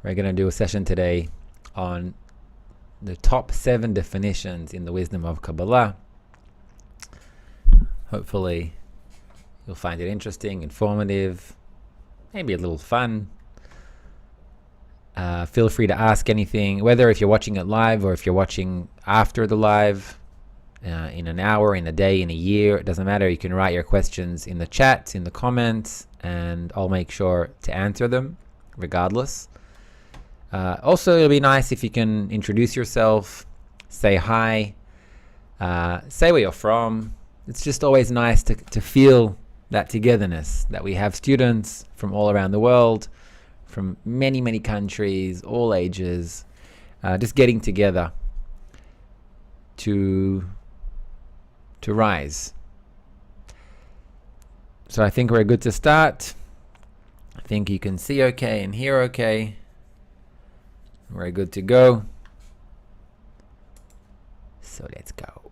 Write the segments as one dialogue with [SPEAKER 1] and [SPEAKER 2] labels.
[SPEAKER 1] We're going to do a session today on the top 7 definitions in the wisdom of Kabbalah. Hopefully you'll find it interesting, informative, maybe a little fun. Feel free to ask anything, whether if you're watching it live or if you're watching after the live, in an hour, in a day, in a year. It doesn't matter. You can write your questions in the chat, in the comments, and I'll make sure to answer them regardless. Also, it'll be nice if you can introduce yourself, say hi, say where you're from. It's just always nice to feel that togetherness, that we have students from all around the world, from many, many countries, all ages, just getting together to rise. So I think we're good to start. I think you can see okay and hear okay. We're good to go. So let's go.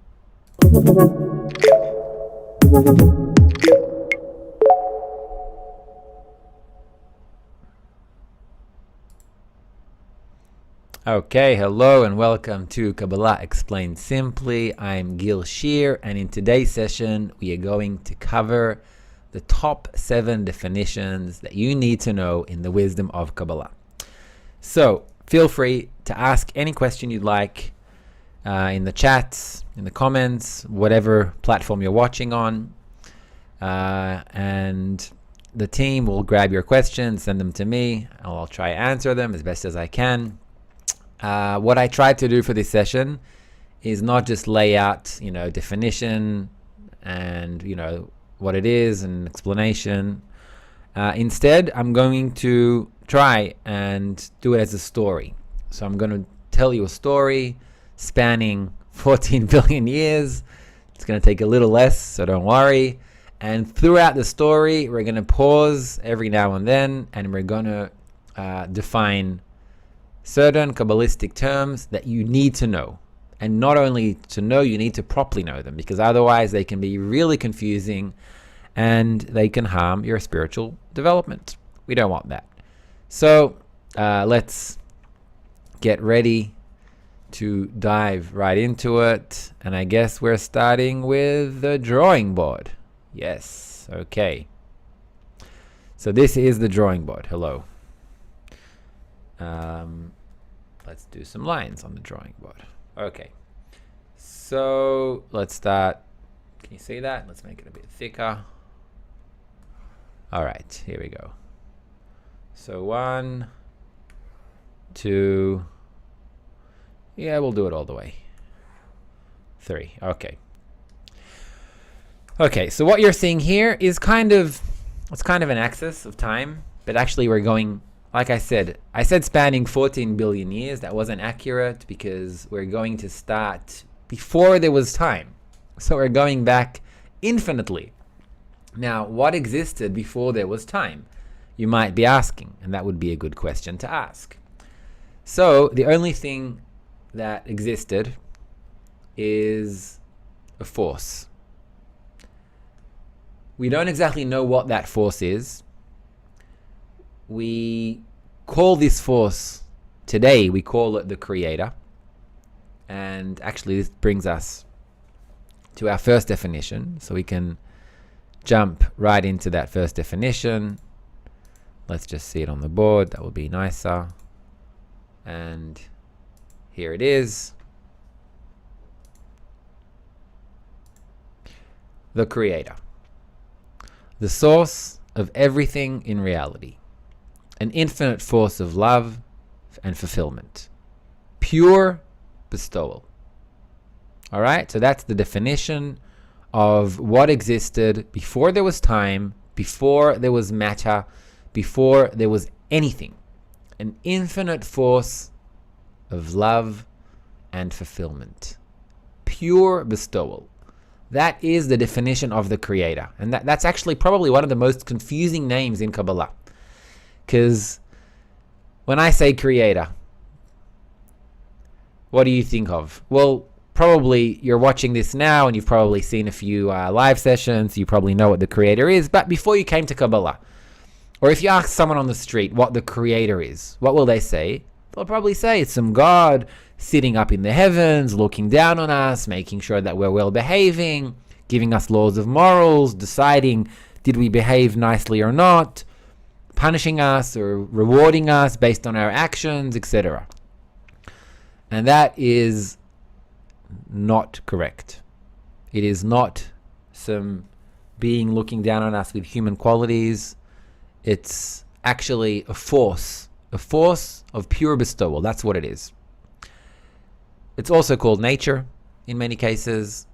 [SPEAKER 1] Okay, hello and welcome to Kabbalah Explained Simply. I'm Gil Shir, and in today's session we are going to cover the top 7 definitions that you need to know in the wisdom of Kabbalah. So feel free to ask any question you'd like in the chats, in the comments, whatever platform you're watching on, and the team will grab your questions, send them to me, and I'll try to answer them as best as I can. What I tried to do for this session is not just lay out, definition and, what it is and explanation. Instead, I'm going to try and do it as a story. So I'm going to tell you a story spanning 14 billion years. It's going to take a little less, so don't worry. And throughout the story, we're going to pause every now and then, and we're going to define certain Kabbalistic terms that you need to know. And not only to know, you need to properly know them, because otherwise they can be really confusing and they can harm your spiritual development. We don't want that. So let's get ready to dive right into it. And I guess we're starting with the drawing board. Yes, okay. So this is the drawing board. Hello. Let's do some lines on the drawing board. Okay, so let's start. Can you see that? Let's make it a bit thicker. All right, here we go. So 1, 2, yeah, we'll do it all the way. 3, okay. Okay, so what you're seeing here is it's kind of an axis of time, but actually we're going, like I said spanning 14 billion years. That wasn't accurate because we're going to start before there was time. So we're going back infinitely. Now, what existed before there was time? You might be asking, and that would be a good question to ask. So the only thing that existed is a force. We don't exactly know what that force is. We call this force today, we call it the Creator. And actually this brings us to our first definition. So we can jump right into that first definition. Let's just see it on the board. That would be nicer. And here it is. The Creator. The source of everything in reality. An infinite force of love and fulfillment. Pure bestowal. All right, so that's the definition of what existed before there was time, before there was matter, before there was anything. An infinite force of love and fulfillment. Pure bestowal. That is the definition of the Creator. And that's actually probably one of the most confusing names in Kabbalah. Because when I say Creator, what do you think of? Well, probably you're watching this now and you've probably seen a few live sessions. You probably know what the Creator is. But before you came to Kabbalah, Or if you ask someone on the street what the creator is, what will they say? They'll probably say it's some God sitting up in the heavens, looking down on us, making sure that we're well behaving, giving us laws of morals, deciding did we behave nicely or not, punishing us or rewarding us based on our actions, etc. And that is not correct. It is not some being looking down on us with human qualities. It's actually a force of pure bestowal. That's what it is. It's also called nature in many cases.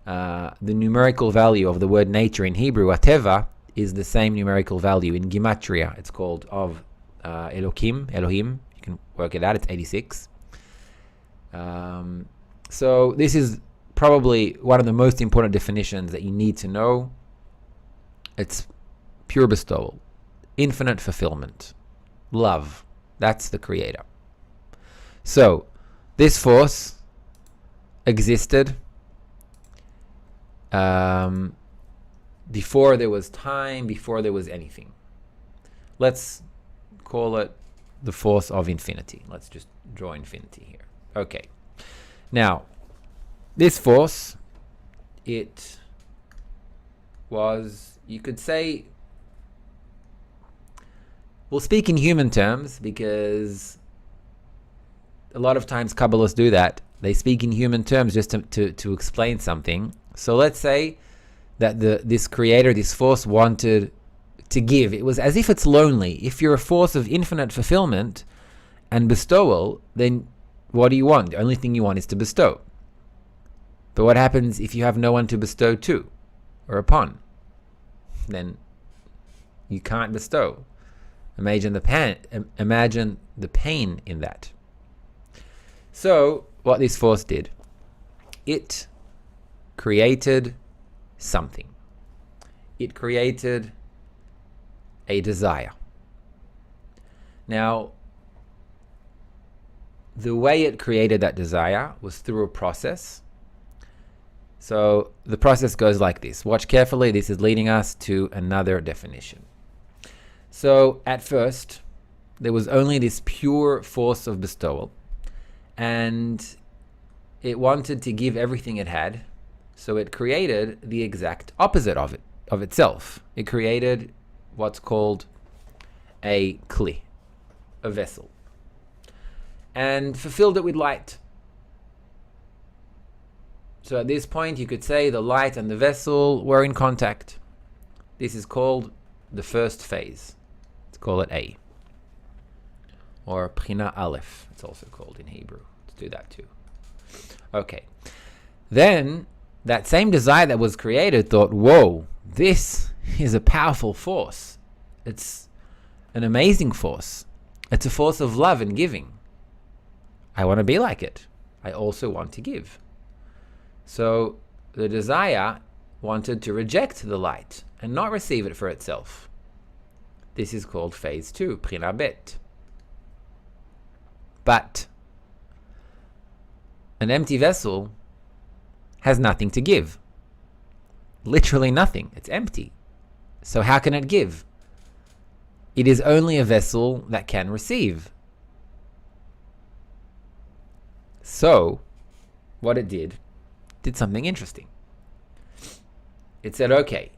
[SPEAKER 1] The numerical value of the word nature in Hebrew, ateva, is the same numerical value in Gematria. It's called of Elohim. You can work it out. It's 86. So this is probably one of the most important definitions that you need to know. It's pure bestowal, infinite fulfillment, love. That's the creator. So this force existed before there was time, before there was anything. Let's call it the force of infinity. Let's just draw infinity here. Okay. Now, this force, it was, you could say, we'll speak in human terms because a lot of times Kabbalists do that. They speak in human terms just to explain something. So let's say that this creator, this force, wanted to give. It was as if it's lonely. If you're a force of infinite fulfillment and bestowal, then what do you want? The only thing you want is to bestow. But what happens if you have no one to bestow to or upon? Then you can't bestow. Imagine the pain in that. So what this force did, it created something. It created a desire. Now, the way it created that desire was through a process. So the process goes like this. Watch carefully. This is leading us to another definition. So at first, there was only this pure force of bestowal, and it wanted to give everything it had. So it created the exact opposite of itself. It created what's called a kli, a vessel, and fulfilled it with light. So at this point, you could say the light and the vessel were in contact. This is called the first phase. Let's call it A. Or Bchina Aleph, it's also called in Hebrew. Let's do that too. Okay. Then, that same desire that was created thought, whoa, this is a powerful force. It's an amazing force. It's a force of love and giving. I want to be like it. I also want to give. So the desire wanted to reject the light and not receive it for itself. This is called phase 2, Bchina Bet. But an empty vessel has nothing to give. Literally nothing. It's empty. So how can it give? It is only a vessel that can receive. So what it did something interesting. It said, okay,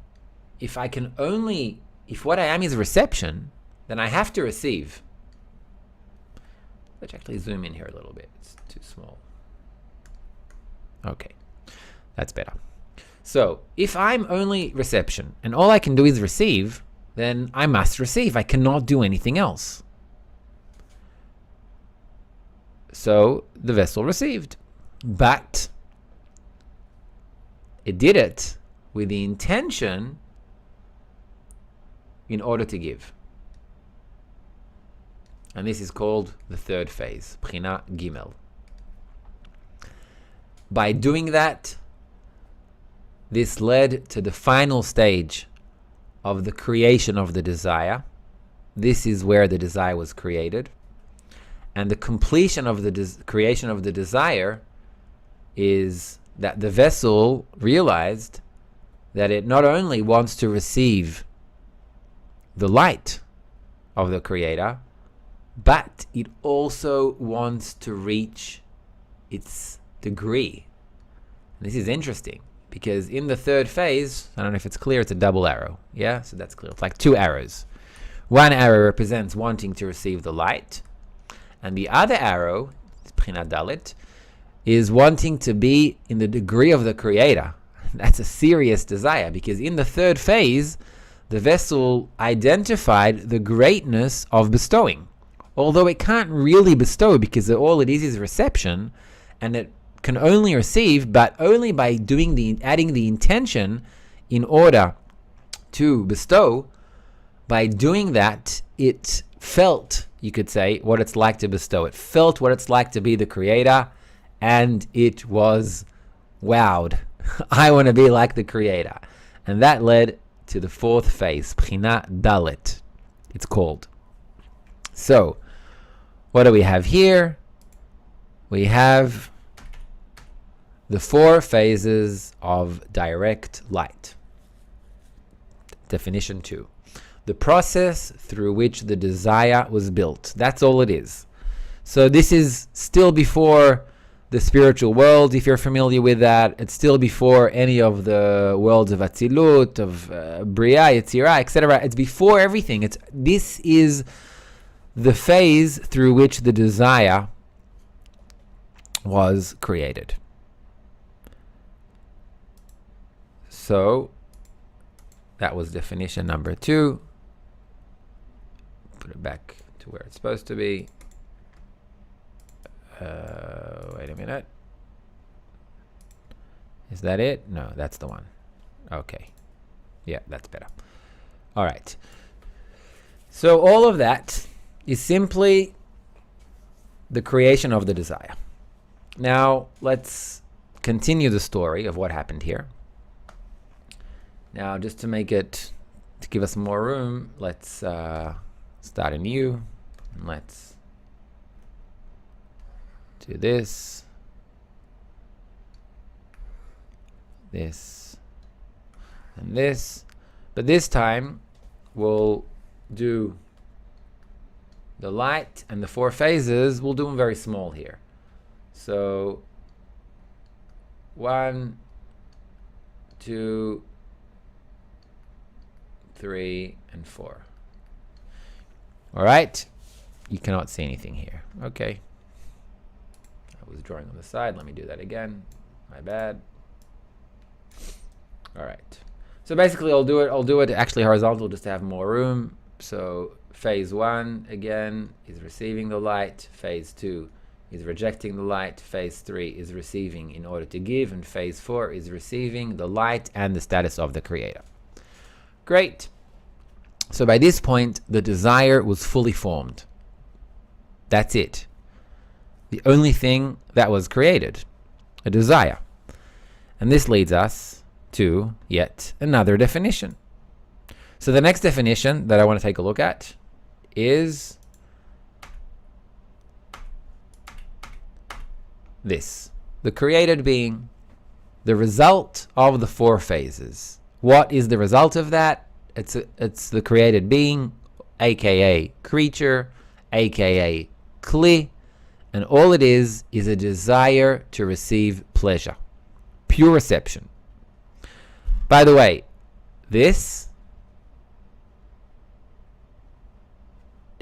[SPEAKER 1] if what I am is reception, then I have to receive. Let's actually zoom in here a little bit. It's too small. Okay, that's better. So if I'm only reception and all I can do is receive, then I must receive. I cannot do anything else. So the vessel received, but it did it with the intention in order to give. And this is called the third phase, Bchina Gimel. By doing that, this led to the final stage of the creation of the desire. This is where the desire was created. And the completion of the creation of the desire is that the vessel realized that it not only wants to receive the light of the Creator, but it also wants to reach its degree. This is interesting because in the third phase, I don't know if it's clear, it's a double arrow. Yeah, so that's clear. It's like two arrows. One arrow represents wanting to receive the light, and the other arrow, B'china Dalet, is wanting to be in the degree of the Creator. That's a serious desire, because in the third phase, the vessel identified the greatness of bestowing. Although it can't really bestow because all it is reception, and it can only receive, but only by adding the intention in order to bestow. By doing that, it felt, you could say, what it's like to bestow. It felt what it's like to be the Creator, and it was wowed. I want to be like the Creator. And that led to the fourth phase, B'china Dalet, it's called. So, what do we have here? We have the four phases of direct light. Definition 2. The process through which the desire was built. That's all it is. So this is still before the spiritual world, if you're familiar with that. It's still before any of the worlds of Atzilut, of Bria, Yetzirah, etc. It's before everything. This is the phase through which the desire was created. So that was definition number 2. Put it back to where it's supposed to be. Wait a minute. Is that it? No, that's the one. Okay. Yeah, that's better. All right. So all of that is simply the creation of the desire. Now, let's continue the story of what happened here. Now, just to give us more room, let's start anew. And let's do this, and this. But this time, we'll do the light and the 4 phases. We'll do them very small here. So 1, 2, 3, and 4. All right. You cannot see anything here. Okay. I was drawing on the side. Let me do that again. My bad. All right. So basically, I'll do it actually horizontal just to have more room. So phase 1 again is receiving the light. Phase 2 is rejecting the light. Phase 3 is receiving in order to give, and phase 4 is receiving the light and the status of the Creator. Great. So by this point, the desire was fully formed. That's it. The only thing that was created, a desire. And this leads us to yet another definition. So the next definition that I want to take a look at is this. The created being, the result of the 4 phases. What is the result of that? It's the created being, aka creature, aka kli, and all it is a desire to receive pleasure. Pure reception. By the way, this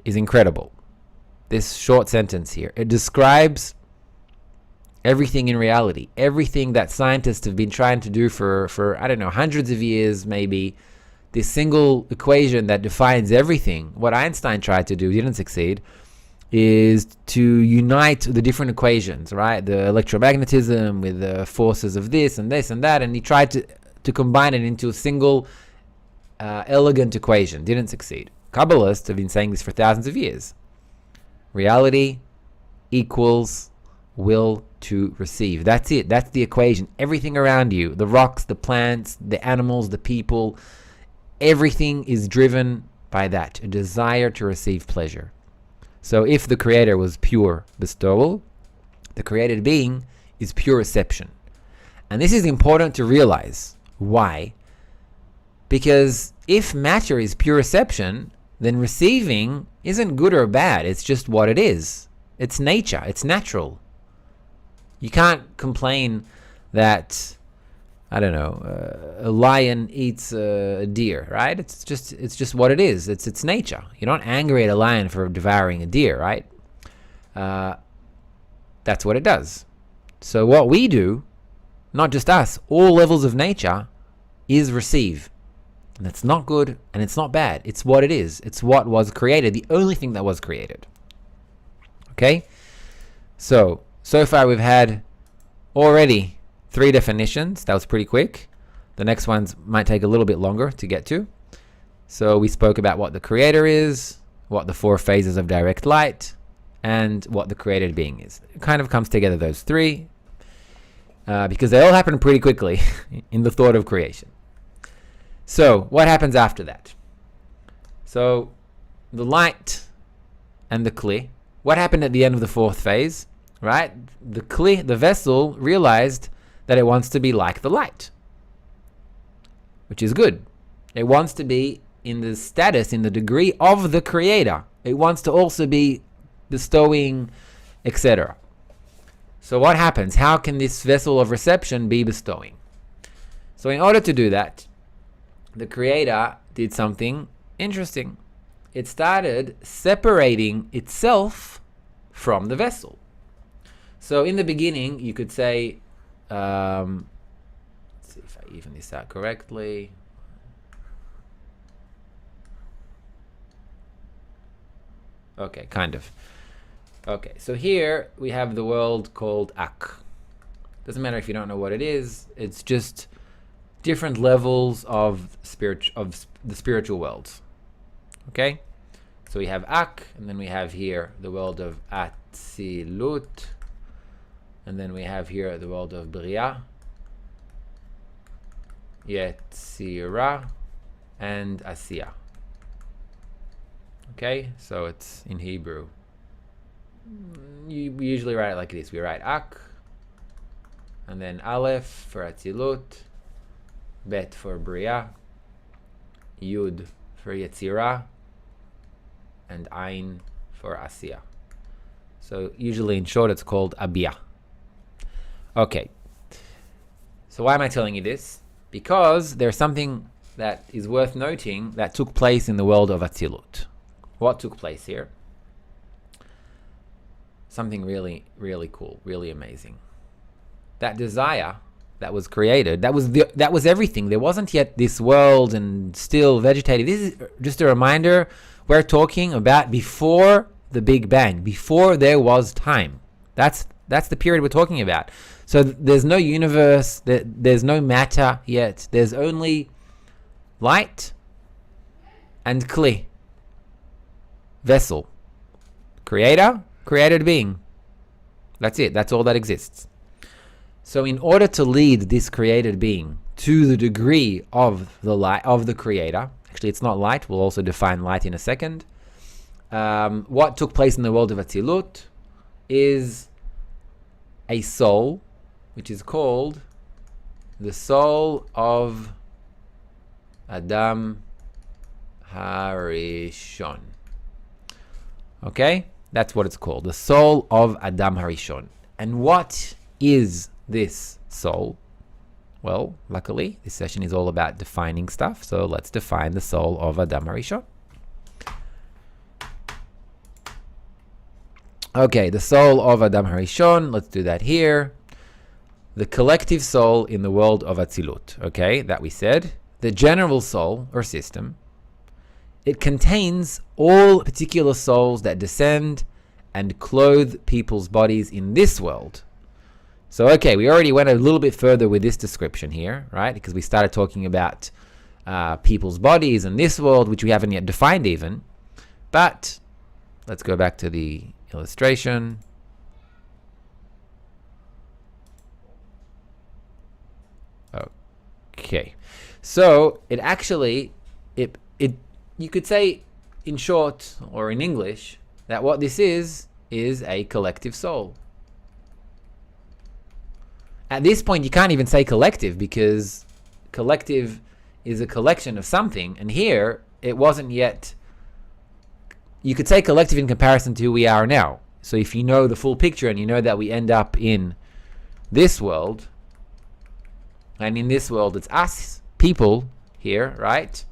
[SPEAKER 1] is incredible. This short sentence here. It describes everything in reality. Everything that scientists have been trying to do for I don't know, hundreds of years maybe. This single equation that defines everything. What Einstein tried to do, he didn't succeed, is to unite the different equations, right? The electromagnetism with the forces of this and this and that, and he tried to combine it into a single elegant equation. Didn't succeed. Kabbalists have been saying this for thousands of years. Reality equals will to receive. That's it. That's the equation. Everything around you, the rocks, the plants, the animals, the people, everything is driven by that, a desire to receive pleasure. So if the Creator was pure bestowal, the created being is pure reception. And this is important to realize. Why? Because if matter is pure reception, then receiving isn't good or bad. It's just what it is. It's nature. It's natural. You can't complain that, I don't know, a lion eats a deer, right? It's just what it is. It's nature. You don't angry at a lion for devouring a deer, right? That's what it does. So what we do, not just us, all levels of nature, is receive. And it's not good and it's not bad. It's what it is. It's what was created. The only thing that was created. Okay? So far we've had already 3 definitions. That was pretty quick. The next ones might take a little bit longer to get to. So we spoke about what the creator is, what the 4 phases of direct light, and what the created being is. It kind of comes together, those 3, because they all happen pretty quickly in the thought of creation. So what happens after that? So the light and the kli. What happened at the end of the 4th phase? Right? The kli, the vessel, realized that it wants to be like the light, which is good. It wants to be in the status, in the degree of the creator. It wants to also be bestowing, etc. So what happens? How can this vessel of reception be bestowing? So in order to do that, the creator did something interesting. It started separating itself from the vessel. So in the beginning, you could say, let's see if I even this out correctly. Okay, kind of. Okay, so here we have the world called Ak. Doesn't matter if you don't know what it is. It's just different levels of the spiritual worlds. Okay, so we have Ak, and then we have here the world of Atzilut, and then we have here the world of Bria, Yetzirah, and Asiya. Okay, so it's in Hebrew. We usually write it like this. We write Ak, and then Aleph for Atzilut, Bet for Bria, Yud for Yetzirah, and Ain for Asiya. So usually in short it's called Abiyah. Okay. So why am I telling you this? Because there's something that is worth noting that took place in the world of Atzilut. What took place here? Something really, really cool, really amazing. That desire that was created, that was everything. There wasn't yet this world and still vegetative. This is just a reminder, we're talking about before the Big Bang, before there was time. That's the period we're talking about. So there's no universe, there's no matter yet. There's only light and kli, vessel, creator, created being. That's it. That's all that exists. So in order to lead this created being to the degree of the light of the creator, actually it's not light, we'll also define light in a second. What took place in the world of Atzilut is a soul, which is called the soul of Adam Harishon. Okay? That's what it's called. The soul of Adam Harishon. And what is this soul? Well, luckily, this session is all about defining stuff. So let's define the soul of Adam Harishon. Okay, the soul of Adam Harishon. Let's do that here. The collective soul in the world of Atzilut. Okay, that we said. The general soul or system. It contains all particular souls that descend and clothe people's bodies in this world. So, okay, we already went a little bit further with this description here, right? Because we started talking about people's bodies in this world, which we haven't yet defined even. But let's go back to the illustration. Okay. So, it actually, you could say in short or in English that what this is a collective soul. At this point you can't even say collective because collective is a collection of something, and here it wasn't yet, you could say collective in comparison to who we are now. So if you know the full picture and you know that we end up in this world, and in this world it's us, people here, right?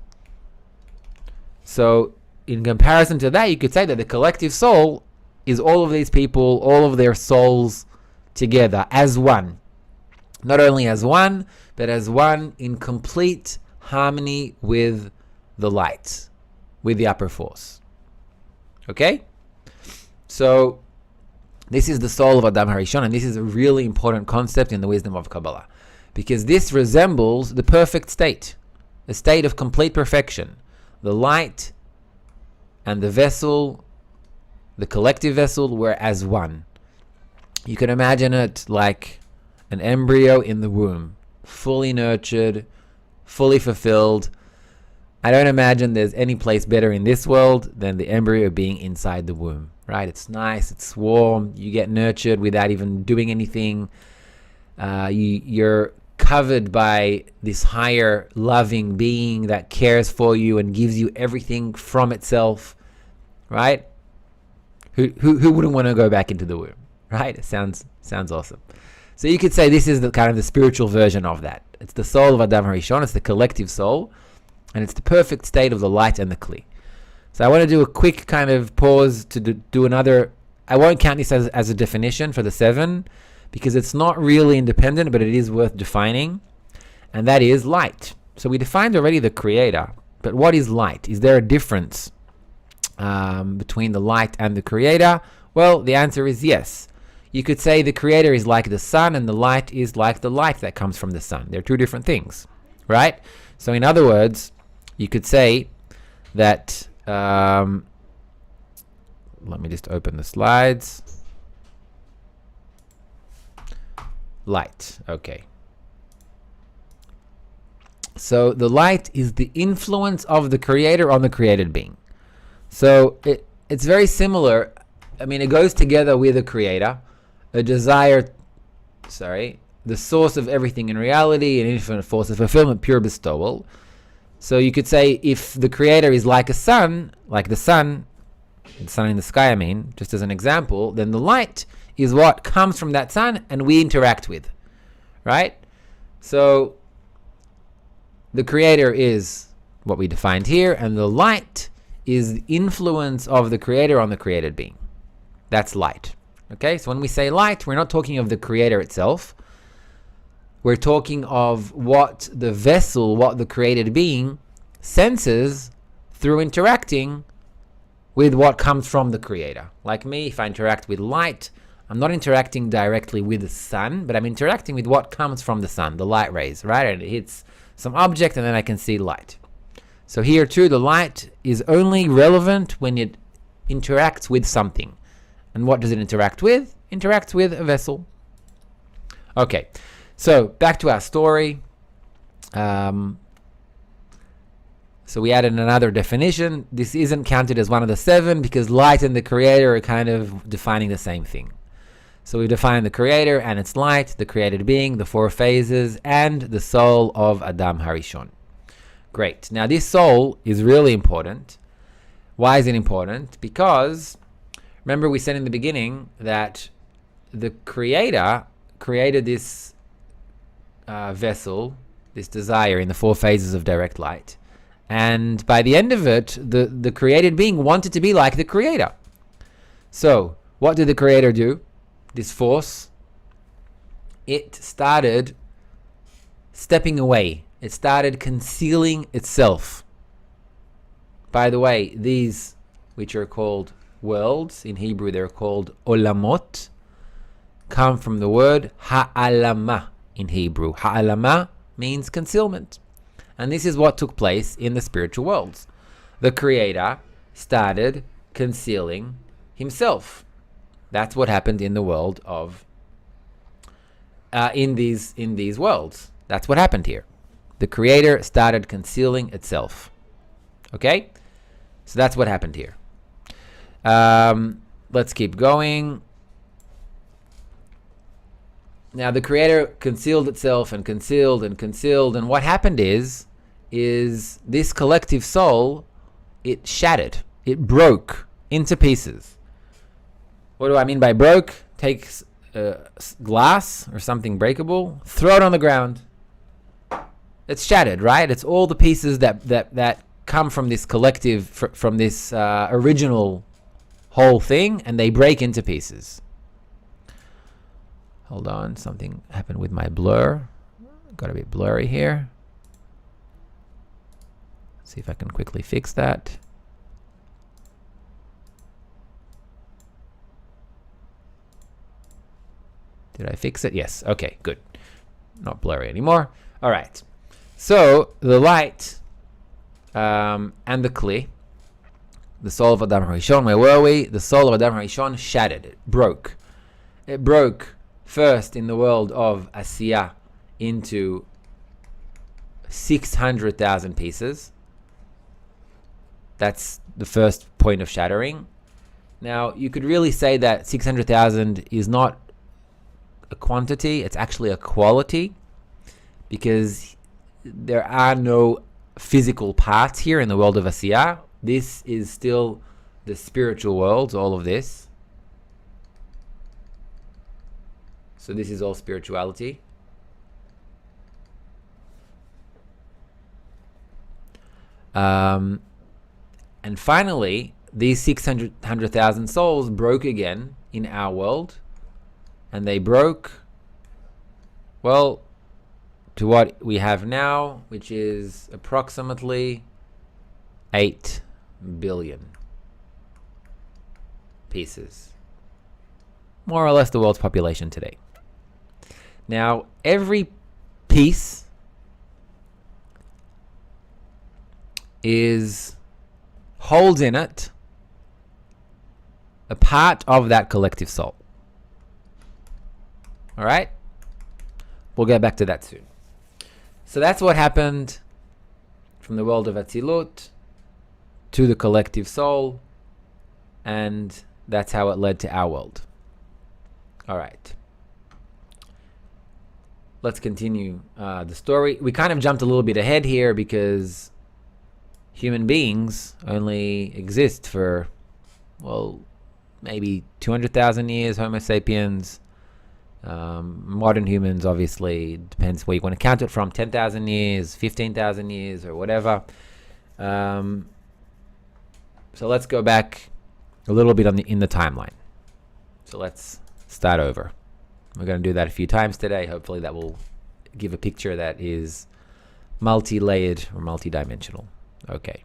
[SPEAKER 1] So in comparison to that, you could say that the collective soul is all of these people, all of their souls together as one. Not only as one, but as one in complete harmony with the light, with the upper force. Okay? So this is the soul of Adam Harishon, and this is a really important concept in the wisdom of Kabbalah, because this resembles the perfect state, a state of complete perfection. The light and the vessel, the collective vessel, were as one. You can imagine it like an embryo in the womb, fully nurtured, fully fulfilled. I don't imagine there's any place better in this world than the embryo being inside the womb, right? It's nice, it's warm, you get nurtured without even doing anything. You're covered by this higher loving being that cares for you and gives you everything from itself, right? Who wouldn't want to go back into the womb, right? It sounds awesome. So you could say this is the kind of the spiritual version of that. It's the soul of Adam Harishon, it's the collective soul, and it's the perfect state of the light and the kli. So I want to do a quick kind of pause to do another. I won't count this as a definition for the 7, because it's not really independent, but it is worth defining, and that is light. So we defined already the creator, but what is light? Is there a difference between the light and the creator? Well, the answer is yes. You could say the creator is like the sun and the light is like the light that comes from the sun. They're two different things, right? So in other words, you could say that, let me just open the slides. Light, okay. So the light is the influence of the creator on the created being. So it's very similar. I mean, it goes together with the creator, the source of everything in reality, an infinite force of fulfillment, pure bestowal. So you could say if the creator is like a sun, like the sun in the sky, I mean, just as an example, then the light is what comes from that sun and we interact with, right? So the creator is what we defined here, and the light is the influence of the creator on the created being. That's light. Okay, so when we say light, we're not talking of the creator itself. We're talking of what the vessel, what the created being senses through interacting with what comes from the creator. Like me, if I interact with light, I'm not interacting directly with the sun, but I'm interacting with what comes from the sun, the light rays, right? And it hits some object and then I can see light. So here too, the light is only relevant when it interacts with something. And what does it interact with? Interacts with a vessel. Okay, so back to our story. So we added another definition. This isn't counted as one of the 7 because light and the creator are kind of defining the same thing. So we define the creator and its light, the created being, the 4 phases, and the soul of Adam Harishon. Great. Now this soul is really important. Why is it important? Because remember we said in the beginning that the creator created this vessel, this desire in the 4 phases of direct light. And by the end of it, the created being wanted to be like the creator. So what did the creator do? This force, it started stepping away. It started concealing itself. By the way, these, which are called worlds, in Hebrew they're called olamot, come from the word ha'alama in Hebrew. Ha'alama means concealment. And this is what took place in the spiritual worlds. The creator started concealing himself. That's what happened in the world of, in these worlds. That's what happened here. The creator started concealing itself. Okay? So that's what happened here. Let's keep going. Now the creator concealed itself and concealed and concealed, and what happened is is this collective soul, it shattered. It broke into pieces. What do I mean by broke? Take glass or something breakable, throw it on the ground. It's shattered, right? It's all the pieces that come from this collective, from this original whole thing, and they break into pieces. Hold on, something happened with my blur. Got a bit blurry here. See if I can quickly fix that. Did I fix it? Yes. Okay, good. Not blurry anymore. All right. So the light and the kli, the soul of Adam Harishon, where were we? The soul of Adam Harishon shattered. It broke. It broke first in the world of Asiyah into 600,000 pieces. That's the first point of shattering. Now, you could really say that 600,000 is not a quantity, it's actually a quality, because there are no physical parts here in the world of Asiyah. This is still the spiritual world, all of this. So this is all spirituality. And finally, these 600,000 souls broke again in our world. And they broke, well, to what we have now, which is approximately 8 billion pieces. More or less the world's population today. Now, every piece holds in it a part of that collective soul. All right? We'll get back to that soon. So that's what happened from the world of Atzilut to the collective soul, and that's how it led to our world. All right. Let's continue the story. We kind of jumped a little bit ahead here because human beings only exist for, well, maybe 200,000 years, Homo sapiens. Modern humans, obviously, depends where you want to count it from, 10,000 years, 15,000 years, or whatever. So let's go back a little bit in the timeline. So let's start over. We're going to do that a few times today. Hopefully that will give a picture that is multi-layered or multi-dimensional. Okay.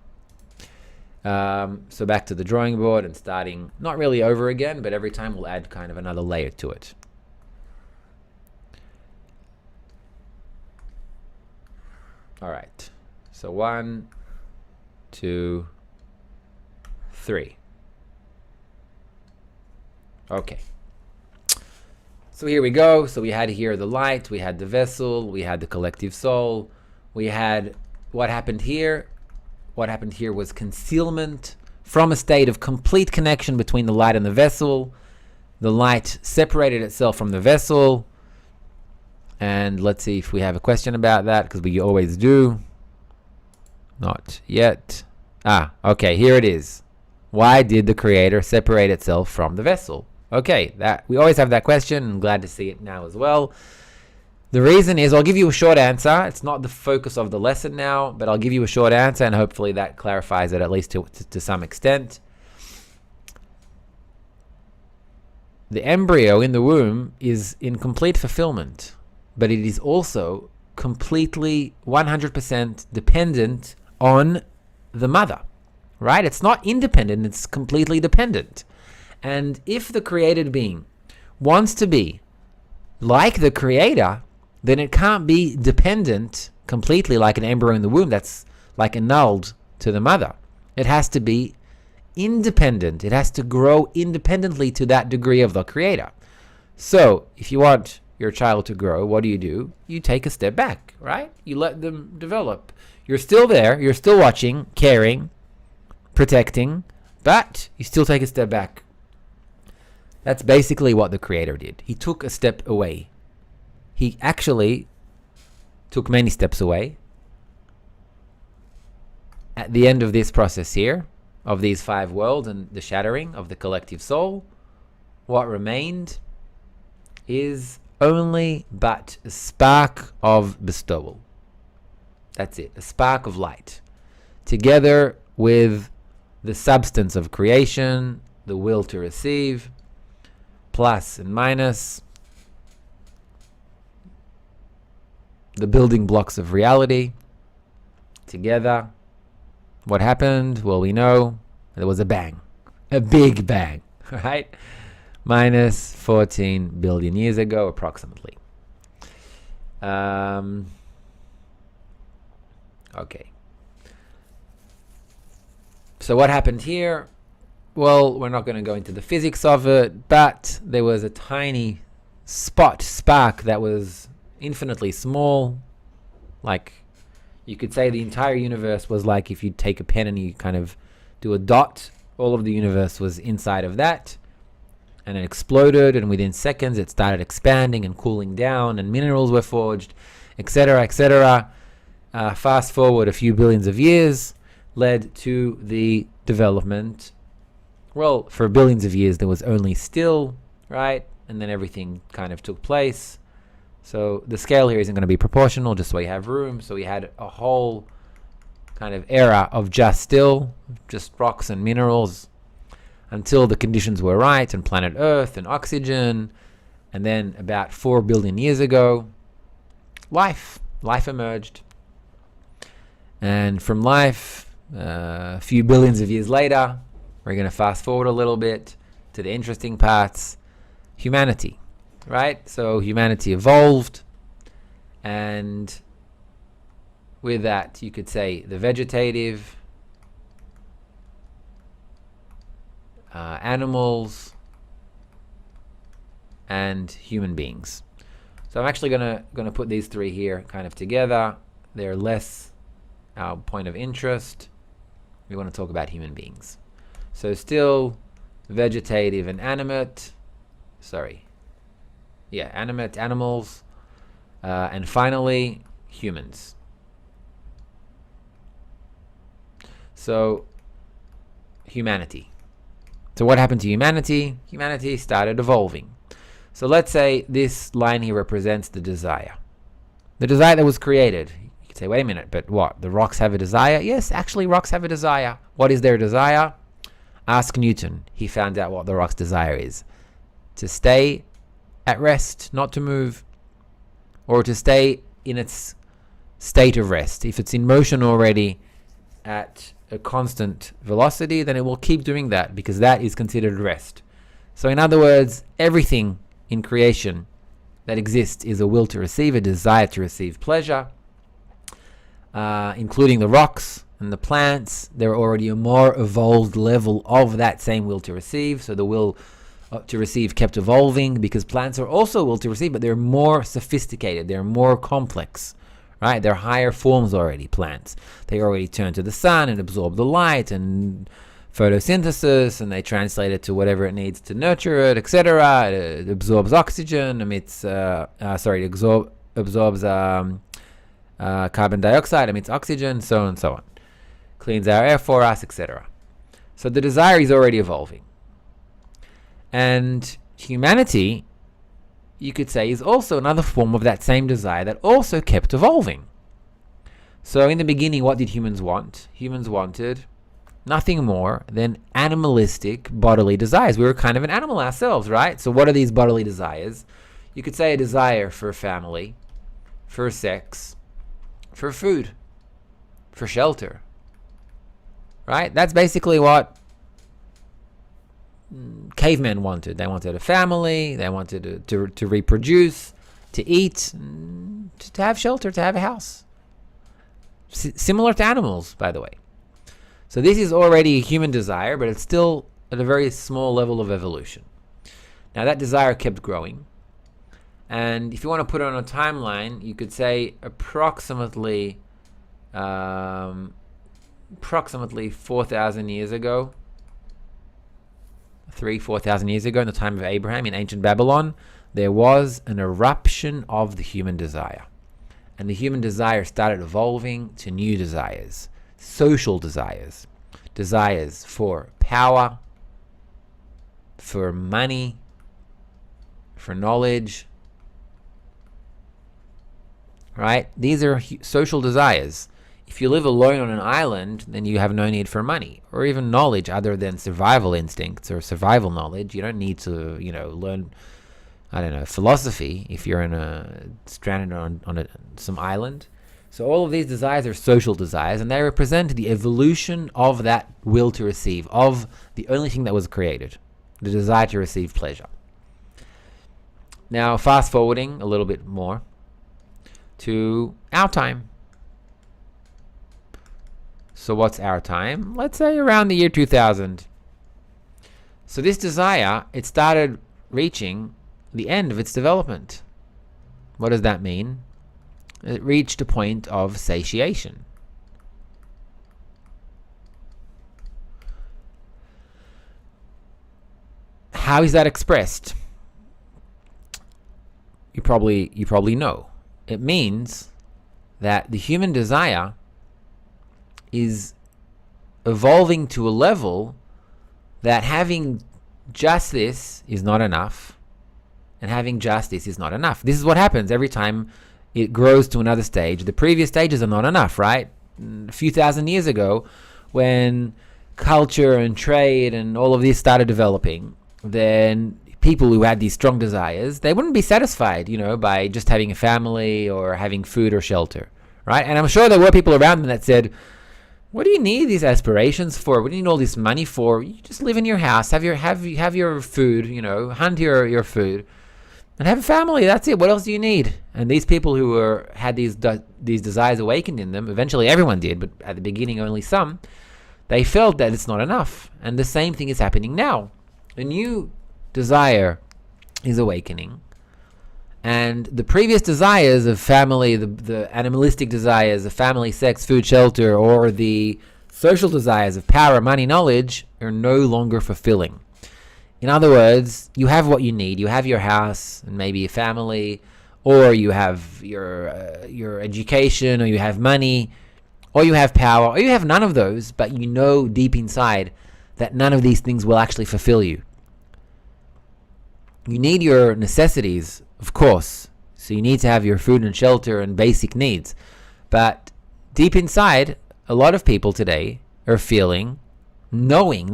[SPEAKER 1] So back to the drawing board and starting, not really over again, but every time we'll add kind of another layer to it. All right, so 1, 2, 3. Okay. So here we go. So we had here the light, we had the vessel, we had the collective soul, we had what happened here. What happened here was concealment from a state of complete connection between the light and the vessel. The light separated itself from the vessel. And let's see if we have a question about that, because we always do. Not yet. Okay, here it is. Why did the creator separate itself from the vessel? Okay, that we always have that question. I'm glad to see it now as well. The reason is, I'll give you a short answer. It's not the focus of the lesson now, but I'll give you a short answer, and hopefully that clarifies it at least to some extent. The embryo in the womb is in complete fulfillment, but it is also completely 100% dependent on the mother, right? It's not independent, it's completely dependent. And if the created being wants to be like the creator, then it can't be dependent completely like an embryo in the womb that's like annulled to the mother. It has to be independent. It has to grow independently to that degree of the creator. So if you want your child to grow, what do? You take a step back, right? You let them develop. You're still there. You're still watching, caring, protecting, but you still take a step back. That's basically what the creator did. He took a step away. He actually took many steps away at the end of this process here, of these 5 worlds and the shattering of the collective soul, what remained is only but a spark of bestowal. That's it, a spark of light, together with the substance of creation, the will to receive, plus and minus, the building blocks of reality, together. What happened? Well, we know there was a bang, a big bang, right? Minus 14 billion years ago, approximately. Okay. So what happened here? Well, we're not going to go into the physics of it, but there was a tiny spark that was infinitely small. Like, you could say the entire universe was like if you take a pen and you kind of do a dot, all of the universe was inside of that. And it exploded, and within seconds it started expanding and cooling down, and minerals were forged, etc., etc. Fast forward a few billions of years, led to the development. Well, for billions of years there was only still, right? And then everything kind of took place. So the scale here isn't going to be proportional, just so we have room. So we had a whole kind of era of just still, just rocks and minerals, until the conditions were right, and planet Earth and oxygen. And then about 4 billion years ago, life emerged. And from life, a few billions of years later, we're going to fast forward a little bit to the interesting parts, humanity, right? So humanity evolved, and with that you could say the vegetative, animals, and human beings. So I'm actually gonna put these 3 here kind of together. They're less our point of interest. We want to talk about human beings. So still vegetative and animate, animate, animals, and finally humans. So humanity. So what happened to humanity? Humanity started evolving. So let's say this line here represents the desire. The desire that was created. You could say, wait a minute, but what? The rocks have a desire? Yes, actually rocks have a desire. What is their desire? Ask Newton. He found out what the rock's desire is. To stay at rest, not to move, or to stay in its state of rest. If it's in motion already at a constant velocity, then it will keep doing that, because that is considered rest. So in other words, everything in creation that exists is a will to receive, a desire to receive pleasure, including the rocks and the plants. They're already a more evolved level of that same will to receive. So the will to receive kept evolving, because plants are also will to receive, but they're more sophisticated, they're more complex, right? They're higher forms already, plants. They already turn to the sun and absorb the light and photosynthesis, and they translate it to whatever it needs to nurture it, etc. It absorbs oxygen, emits absorbs carbon dioxide, emits oxygen, so on and so on. Cleans our air for us, etc. So the desire is already evolving. And humanity, you could say, is also another form of that same desire that also kept evolving. So in the beginning, what did humans want? Humans wanted nothing more than animalistic bodily desires. We were kind of an animal ourselves, right? So what are these bodily desires? You could say a desire for a family, for sex, for food, for shelter, right? That's basically what cavemen wanted. They wanted a family, they wanted to reproduce, to eat, to have shelter, to have a house. Similar to animals, by the way. So this is already a human desire, but it's still at a very small level of evolution. Now that desire kept growing. And if you want to put it on a timeline, you could say approximately 4,000 years ago, 4,000 years ago, in the time of Abraham in ancient Babylon, there was an eruption of the human desire. And the human desire started evolving to new desires, social desires. Desires for power, for money, for knowledge. Right? These are social desires. If you live alone on an island, then you have no need for money or even knowledge other than survival instincts or survival knowledge. You don't need to, learn, philosophy if you're stranded on some island. So all of these desires are social desires, and they represent the evolution of that will to receive, of the only thing that was created, the desire to receive pleasure. Now, fast forwarding a little bit more to our time. So what's our time? Let's say around the year 2000. So this desire, it started reaching the end of its development. What does that mean? It reached a point of satiation. How is that expressed? You probably know. It means that the human desire is evolving to a level that having just this is not enough, and having just this is not enough. This is what happens every time it grows to another stage. The previous stages are not enough, right? A few thousand years ago, when culture and trade and all of this started developing, then people who had these strong desires, they wouldn't be satisfied, by just having a family or having food or shelter, right? And I'm sure there were people around them that said, what do you need these aspirations for? What do you need all this money for? You just live in your house, have your food, hunt your food, and have a family. That's it. What else do you need? And these people who had these desires awakened in them, eventually everyone did, but at the beginning only some, they felt that it's not enough. And the same thing is happening now. A new desire is awakening, and the previous desires of family, the animalistic desires of family, sex, food, shelter, or the social desires of power, money, knowledge, are no longer fulfilling. In other words, you have what you need. You have your house and maybe a family, or you have your education, or you have money, or you have power, or you have none of those, but you know deep inside that none of these things will actually fulfill you. You need your necessities, of course. So you need to have your food and shelter and basic needs. But deep inside, a lot of people today are knowing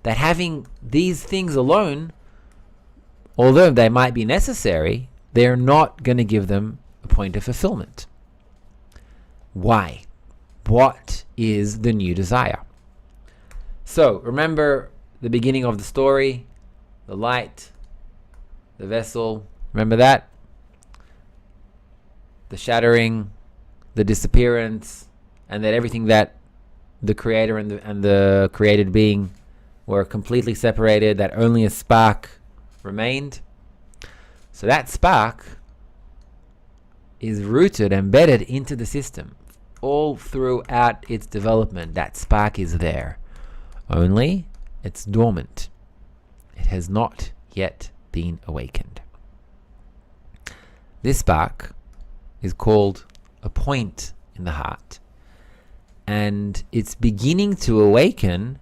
[SPEAKER 1] that having these things alone, although they might be necessary, they're not going to give them a point of fulfillment. Why? What is the new desire? So remember the beginning of the story, the light, the vessel, remember that? The shattering, the disappearance, and that everything that the creator and the created being were completely separated, that only a spark remained. So that spark is rooted, embedded into the system. All throughout its development, that spark is there. Only it's dormant. It has not yet been awakened. This spark is called a point in the heart, and it's beginning to awaken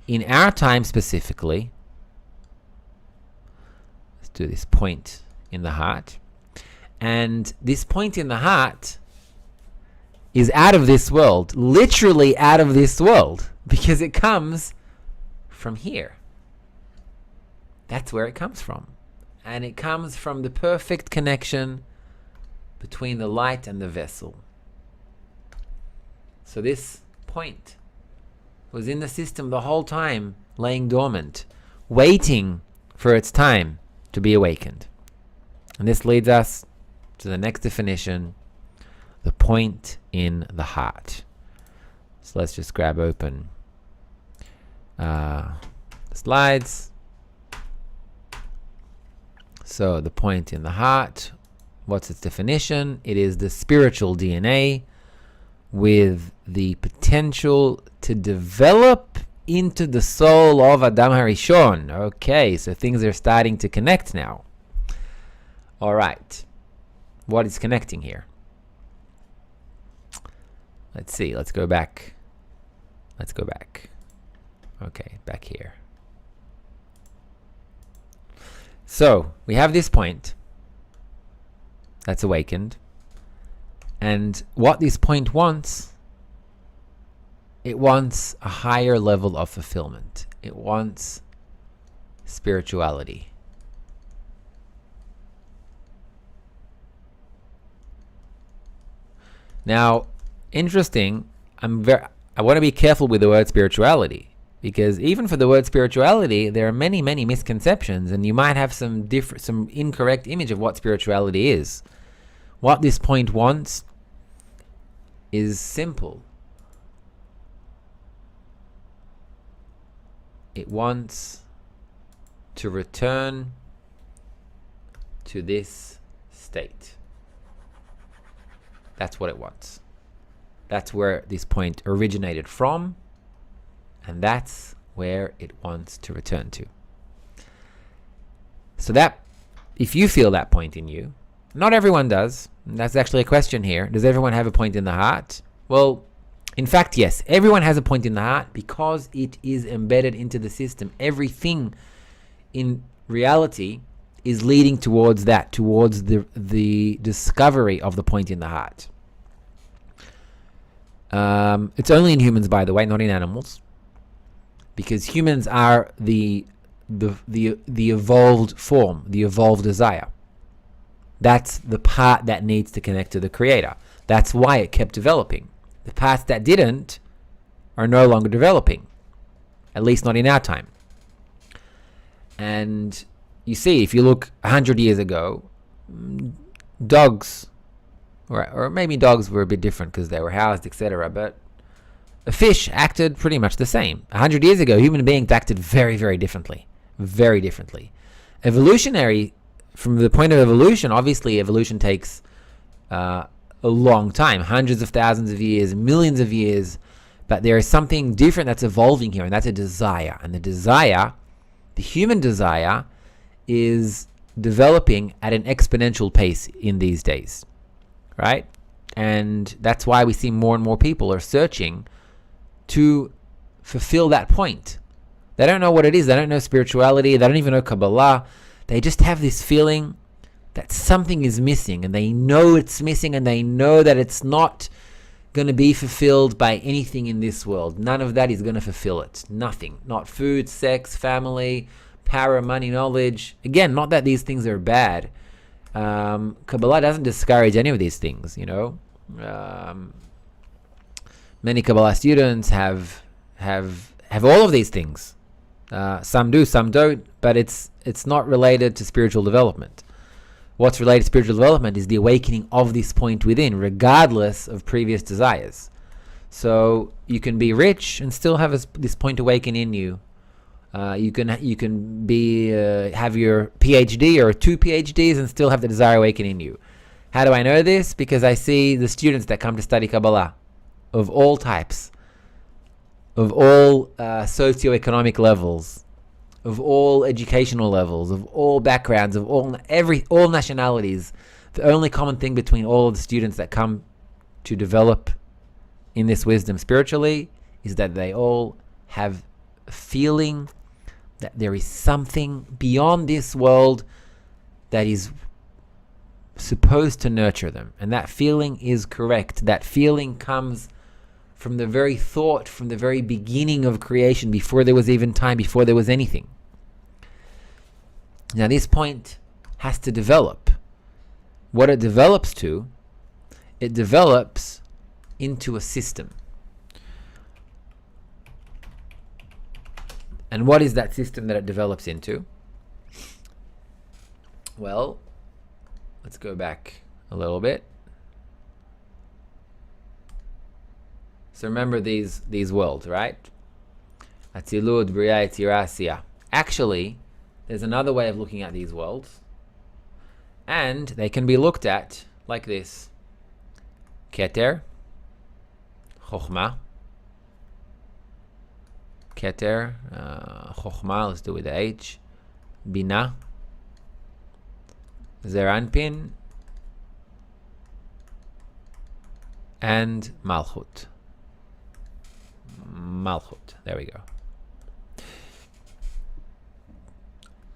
[SPEAKER 1] in our time specifically. Let's do this point in the heart. And this point in the heart is out of this world, literally out of this world, because it comes from here. That's where it comes from. And it comes from the perfect connection between the light and the vessel. So this point was in the system the whole time, laying dormant, waiting for its time to be awakened. And this leads us to the next definition, the point in the heart. So let's just grab open the slides. So the point in the heart, what's its definition? It is the spiritual DNA with the potential to develop into the soul of Adam Harishon. Okay, so things are starting to connect now. All right, what is connecting here? Let's see. Let's go back. Okay, back here. So we have this point that's awakened, and what this point wants, it wants a higher level of fulfillment. It wants spirituality. Now, interesting, I want to be careful with the word spirituality, because even for the word spirituality, there are many, many misconceptions, and you might have some incorrect image of what spirituality is. What this point wants is simple. It wants to return to this state. That's what it wants. That's where this point originated from, and that's where it wants to return to. So that, if you feel that point in you, not everyone does. And that's actually a question here. Does everyone have a point in the heart? Well, in fact, yes. Everyone has a point in the heart because it is embedded into the system. Everything in reality is leading towards that, towards the discovery of the point in the heart. It's only in humans, by the way, not in animals, because humans are the evolved form, the evolved desire. That's the part that needs to connect to the Creator. That's why it kept developing. The parts that didn't are no longer developing, at least not in our time. And you see, if you look 100 years ago, dogs, or maybe dogs were a bit different because they were housed, etc., but a fish acted pretty much the same. 100 years ago, human beings acted very, very differently. Very differently. Evolutionary, from the point of evolution, obviously evolution takes a long time, hundreds of thousands of years, millions of years, but there is something different that's evolving here, and that's a desire. And the desire, the human desire, is developing at an exponential pace in these days, right? And that's why we see more and more people are searching to fulfill that point. They don't know what it is. They don't know spirituality. They don't even know Kabbalah. They just have this feeling that something is missing, and they know it's missing, and they know that it's not going to be fulfilled by anything in this world. None of that is going to fulfill it. Nothing. Not food, sex, family, power, money, knowledge. Again, not that these things are bad. Kabbalah doesn't discourage any of these things, you know. Many Kabbalah students have all of these things. Some do, some don't, but it's not related to spiritual development. What's related to spiritual development is the awakening of this point within, regardless of previous desires. So you can be rich and still have this point awaken in you. You can be have your PhD or 2 PhDs and still have the desire awaken in you. How do I know this? Because I see the students that come to study Kabbalah of all types, of all socioeconomic levels, of all educational levels, of all backgrounds, of all nationalities. The only common thing between all of the students that come to develop in this wisdom spiritually is that they all have a feeling that there is something beyond this world that is supposed to nurture them. And that feeling is correct. That feeling comes from the very thought, from the very beginning of creation, before there was even time, before there was anything. Now this point has to develop. What it develops to, it develops into a system. And what is that system that it develops into? Well, let's go back a little bit. So remember these worlds, right? Atzilut, Bria, Yetzirah, Asiyah. Actually, there's another way of looking at these worlds, and they can be looked at like this: Keter, Chokhmah, Keter, Chokhmah, let's do it with the H, Bina, Zeranpin, and Malchut. Malchut. There we go.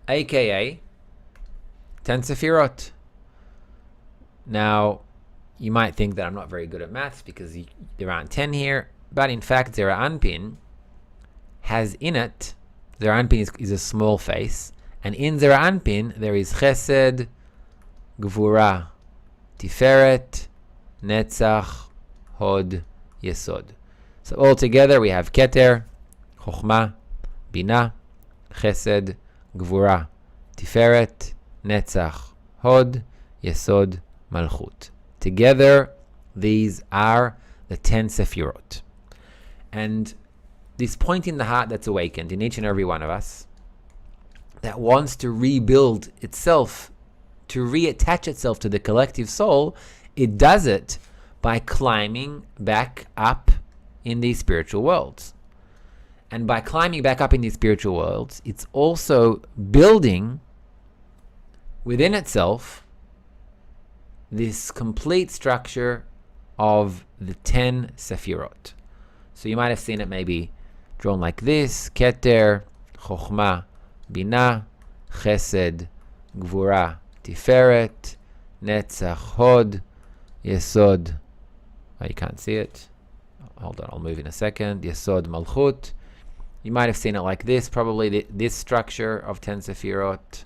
[SPEAKER 1] AKA 10 Sefirot. Now, you might think that I'm not very good at maths because there aren't 10 here, but in fact, Zera Anpin has in it, Zera Anpin is a small face, and in Zera Anpin there is Chesed, Gvura, Tiferet, Netzach, Hod, Yesod. So all together we have Keter, Chochma, Bina, Chesed, Gvura, Tiferet, Netzach, Hod, Yesod, Malchut. Together, these are the 10 Sefirot. And this point in the heart that's awakened in each and every one of us, that wants to rebuild itself, to reattach itself to the collective soul, it does it by climbing back up in these spiritual worlds. And by climbing back up in these spiritual worlds, it's also building within itself this complete structure of the 10 Sefirot. So you might have seen it maybe drawn like this: Keter, Chochma, Bina, Chesed, Gvura, Tiferet, Netzach, Hod, Yesod. Oh, you can't see it. Hold on, I'll move in a second. Yesod, Malchut. You might have seen it like this, probably this structure of 10 Sefirot.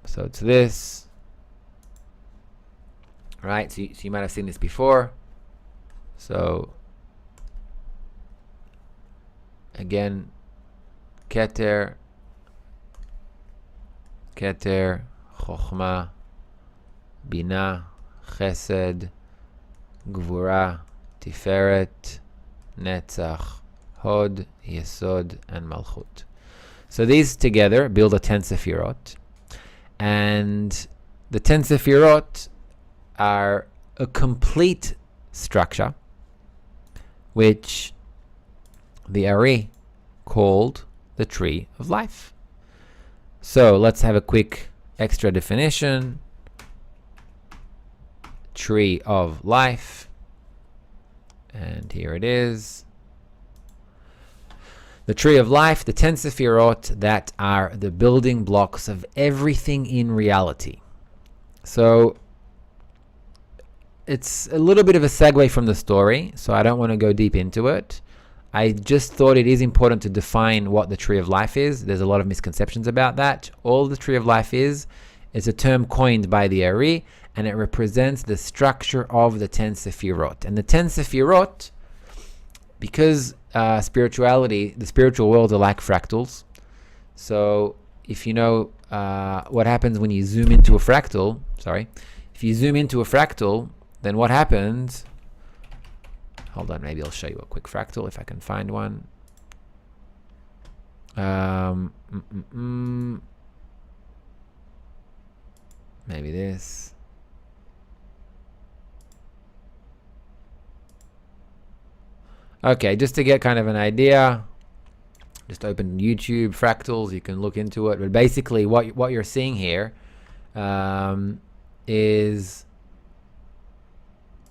[SPEAKER 1] So it's this, right? So you might have seen this before. So again, Keter, Chochma, Bina, Chesed, Gvura, Tiferet, Netzach, Hod, Yesod, and Malchut. So these together build a 10 Sefirot. And the 10 Sefirot are a complete structure, which the Ari called the tree of life. So let's have a quick extra definition. Tree of life. And here it is. The tree of life, the 10 Sefirot that are the building blocks of everything in reality. So it's a little bit of a segue from the story, so I don't want to go deep into it. I just thought it is important to define what the tree of life is. There's a lot of misconceptions about that. All the tree of life is a term coined by the Ari, and it represents the structure of the 10 Sefirot. And the 10 Sefirot, because spirituality, the spiritual worlds are like fractals. So if you know what happens when you zoom into a fractal, if you zoom into a fractal, then what happens? Hold on, maybe I'll show you a quick fractal if I can find one. Maybe this. Okay, just to get kind of an idea, just open YouTube fractals. You can look into it. But basically, what you're seeing here is,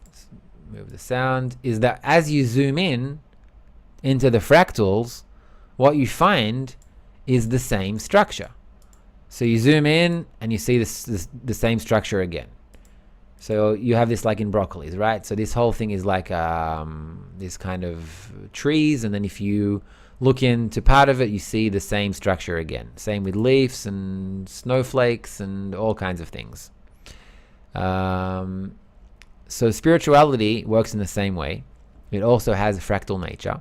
[SPEAKER 1] let's move the sound, is that as you zoom in into the fractals, what you find is the same structure. So you zoom in and you see the same structure again. So you have this like in broccolis, right? So this whole thing is like this kind of trees, and then if you look into part of it, you see the same structure again. Same with leaves and snowflakes and all kinds of things. So spirituality works in the same way. It also has a fractal nature.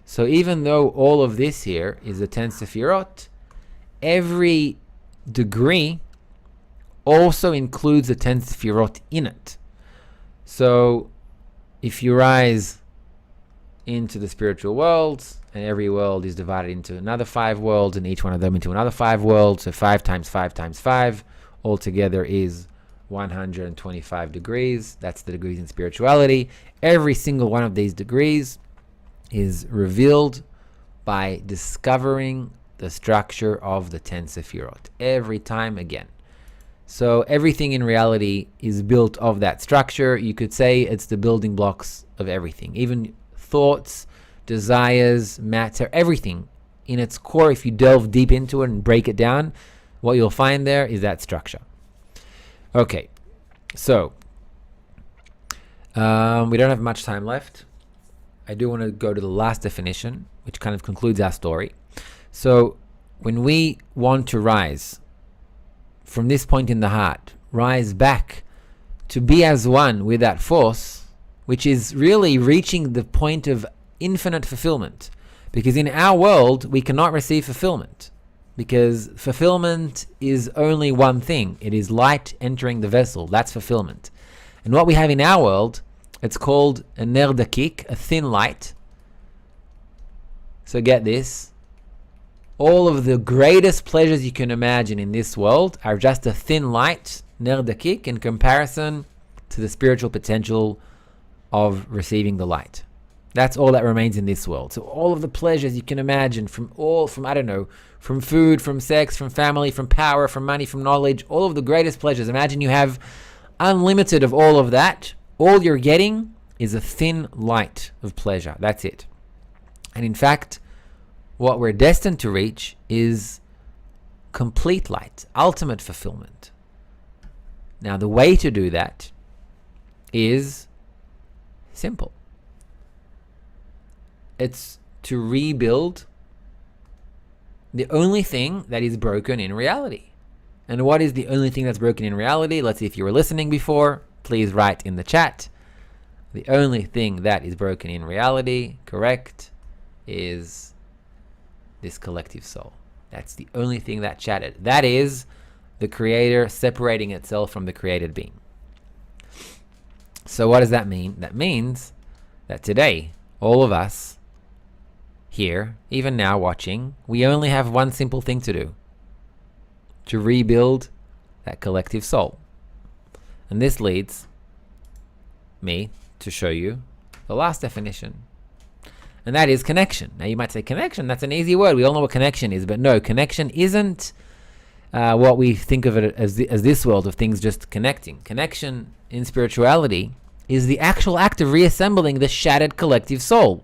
[SPEAKER 1] So even though all of this here is the 10 Sefirot, every degree also includes the 10 Sefirot in it. So if you rise into the spiritual worlds, and every world is divided into another 5 worlds, and each one of them into another 5 worlds, so 5 times 5 times 5 altogether is 125 degrees. That's the degrees in spirituality. Every single one of these degrees is revealed by discovering the structure of the 10 Sefirot. Every time again. So everything in reality is built of that structure. You could say it's the building blocks of everything. Even thoughts, desires, matter, everything in its core, if you delve deep into it and break it down, what you'll find there is that structure. Okay, so we don't have much time left. I do want to go to the last definition, which kind of concludes our story. So when we want to rise from this point in the heart, rise back to be as one with that force, which is really reaching the point of infinite fulfillment. Because in our world, we cannot receive fulfillment. Because fulfillment is only one thing. It is light entering the vessel. That's fulfillment. And what we have in our world, it's called a ner dakik, a thin light. So get this. All of the greatest pleasures you can imagine in this world are just a thin light, ner dakik, in comparison to the spiritual potential of receiving the light. That's all that remains in this world. So all of the pleasures you can imagine from food, from sex, from family, from power, from money, from knowledge, all of the greatest pleasures. Imagine you have unlimited of all of that. All you're getting is a thin light of pleasure. That's it. And in fact, what we're destined to reach is complete light, ultimate fulfillment. Now, the way to do that is simple. It's to rebuild the only thing that is broken in reality. And what is the only thing that's broken in reality? Let's see if you were listening before. Please write in the chat. The only thing that is broken in reality, correct, is this collective soul. That's the only thing that shattered. That is the creator separating itself from the created being. So what does that mean? That means that today, all of us here, even now watching, we only have one simple thing to do. To rebuild that collective soul. And this leads me to show you the last definition. And that is connection. Now you might say connection, that's an easy word. We all know what connection is. But no, connection isn't what we think of it as this world of things just connecting. Connection in spirituality is the actual act of reassembling the shattered collective soul.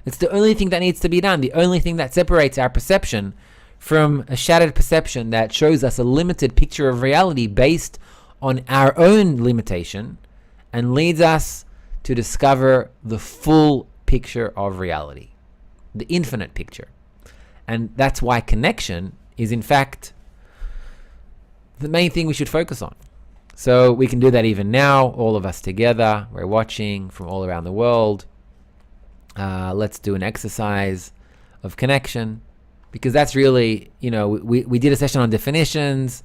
[SPEAKER 1] It's the only thing that needs to be done. The only thing that separates our perception from a shattered perception that shows us a limited picture of reality based on our own limitation and leads us to discover the full picture of reality, the infinite picture. And that's why connection is in fact the main thing we should focus on. So we can do that even now, all of us together. We're watching from all around the world. Let's do an exercise of connection, because that's really, we did a session on definitions.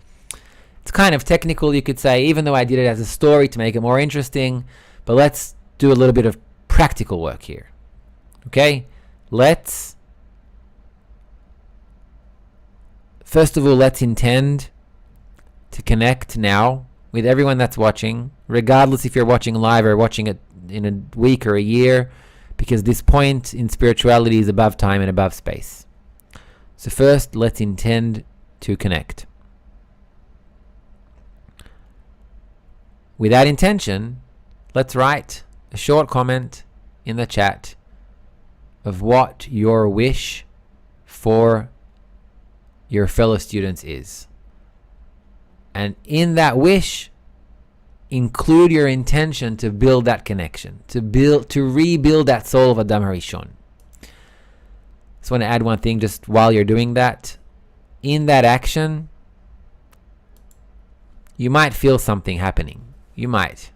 [SPEAKER 1] It's kind of technical, you could say, even though I did it as a story to make it more interesting. But let's do a little bit of practical work here. Okay? First of all, let's intend to connect now with everyone that's watching, regardless if you're watching live or watching it in a week or a year, because this point in spirituality is above time and above space. So first, let's intend to connect. With that intention, let's write a short comment in the chat of what your wish for your fellow students is. And in that wish, include your intention to build that connection, to rebuild that soul of Adam Harishon. Just want to add one thing just while you're doing that. In that action, you might feel something happening. You might.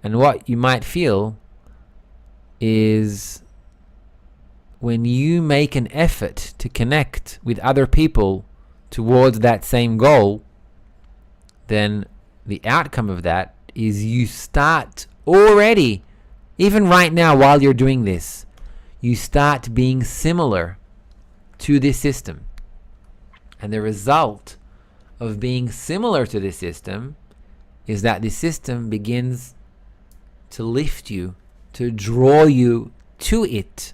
[SPEAKER 1] And what you might feel is when you make an effort to connect with other people towards that same goal, then the outcome of that is you start already, even right now while you're doing this, you start being similar to this system. And the result of being similar to this system is that this system begins to lift you, to draw you to it.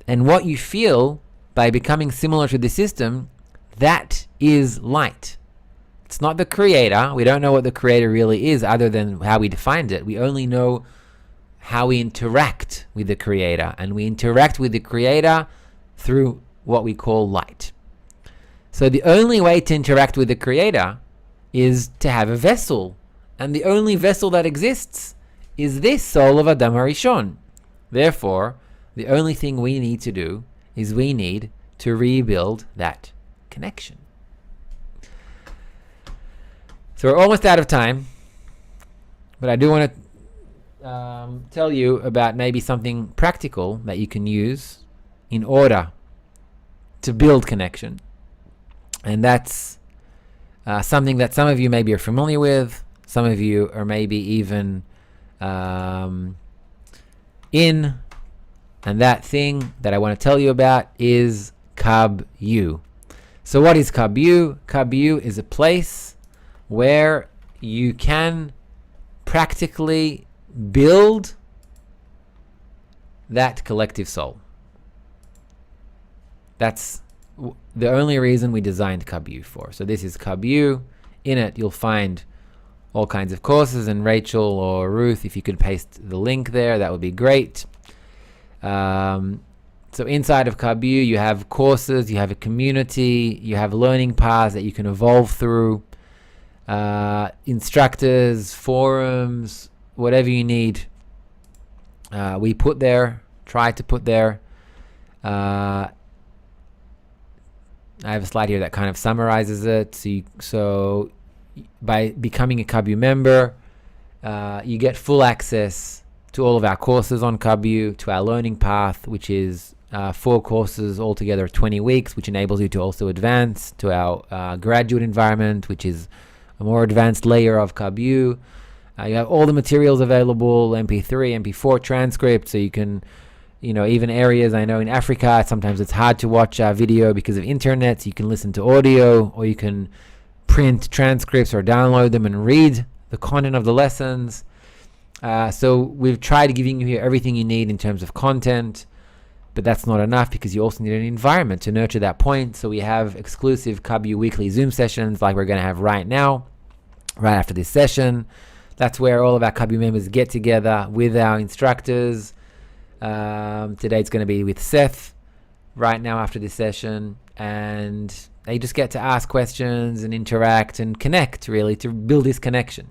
[SPEAKER 1] And what you feel by becoming similar to the system, that is light. It's not the creator. We don't know what the creator really is other than how we defined it. We only know how we interact with the creator. And we interact with the creator through what we call light. So the only way to interact with the creator is to have a vessel. And the only vessel that exists is this soul of Adam Harishon. Therefore, the only thing we need to do is we need to rebuild that connection. So we're almost out of time, but I do want to tell you about maybe something practical that you can use in order to build connection. And that's something that some of you maybe are familiar with, some of you are maybe even in. And that thing that I want to tell you about is Kabbalah. So what is Kabbalah? Kabbalah is a place where you can practically build that collective soul. That's the only reason we designed Kabbalah for. So this is Kabbalah. In it, you'll find all kinds of courses. And Rachel or Ruth, if you could paste the link there, that would be great. So inside of Kabbalah, you have courses, you have a community, you have learning paths that you can evolve through, instructors, forums, whatever you need. We put there, try to put there. I have a slide here that kind of summarizes it. So by becoming a Kabbalah member, you get full access to all of our courses on Kabbalah, to our learning path, which is 4 courses altogether, 20 weeks, which enables you to also advance to our graduate environment, which is a more advanced layer of Kabbalah. You have all the materials available, MP3, MP4 transcripts, so you can, even areas, I know in Africa, sometimes it's hard to watch video because of internet, so you can listen to audio, or you can print transcripts or download them and read the content of the lessons. So we've tried giving you here everything you need in terms of content, but that's not enough because you also need an environment to nurture that point. So we have exclusive Kabbalah weekly Zoom sessions like we're going to have right now, right after this session. That's where all of our Kabbalah members get together with our instructors. Today it's going to be with Seth right now after this session, and they just get to ask questions and interact and connect, really, to build this connection.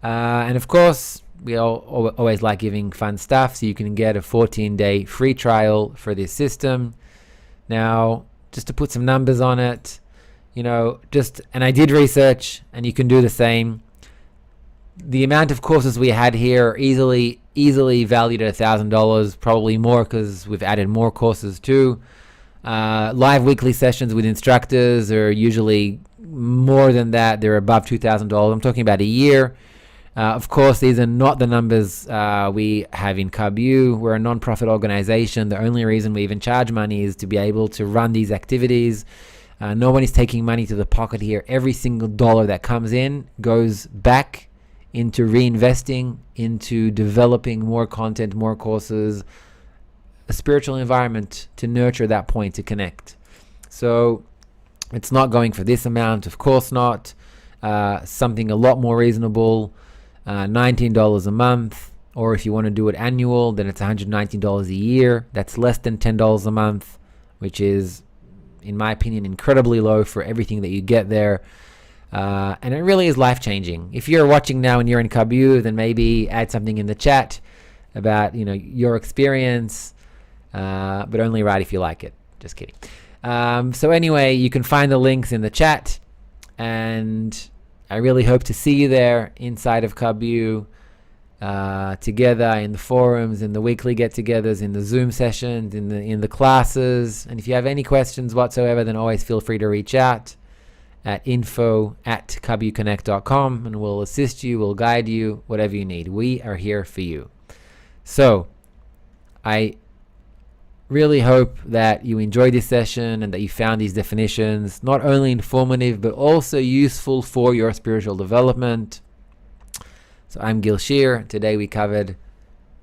[SPEAKER 1] And of course, we always like giving fun stuff, so you can get a 14-day free trial for this system. Now, just to put some numbers on it, and I did research, and you can do the same. The amount of courses we had here are easily valued at $1,000, probably more because we've added more courses too. Live weekly sessions with instructors are usually more than that. They're above $2,000. I'm talking about a year. Of course, these are not the numbers we have in Kabbalah. We're a non-profit organization. The only reason we even charge money is to be able to run these activities. Nobody's taking money to the pocket here. Every single dollar that comes in goes back into reinvesting, into developing more content, more courses, a spiritual environment to nurture that point, to connect. So it's not going for this amount, of course not. Something a lot more reasonable, $19 a month, or if you want to do it annual, then it's $119 a year. That's less than $10 a month, which is, in my opinion, incredibly low for everything that you get there. And it really is life-changing. If you're watching now and you're in Kabbalah, then maybe add something in the chat about your experience, but only write if you like it. Just kidding. So anyway, you can find the links in the chat, and I really hope to see you there inside of Kabbalah, together in the forums, in the weekly get-togethers, in the Zoom sessions, in the classes. And if you have any questions whatsoever, then always feel free to reach out at info@kabbalahconnect.com, and we'll assist you, we'll guide you, whatever you need. We are here for you. So I really hope that you enjoyed this session and that you found these definitions not only informative but also useful for your spiritual development. So I'm Gil Shir. Today we covered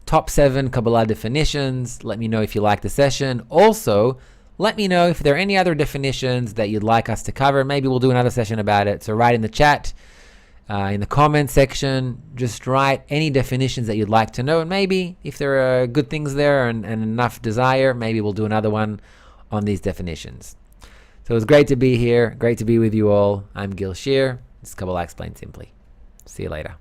[SPEAKER 1] top 7 Kabbalah definitions. Let me know if you like the session. Also, let me know if there are any other definitions that you'd like us to cover. Maybe we'll do another session about it. So write in the chat, in the comment section, just write any definitions that you'd like to know. And maybe if there are good things there and enough desire, maybe we'll do another one on these definitions. So it was great to be here. Great to be with you all. I'm Gil Shir. This is Kabbalah Explained Simply. See you later.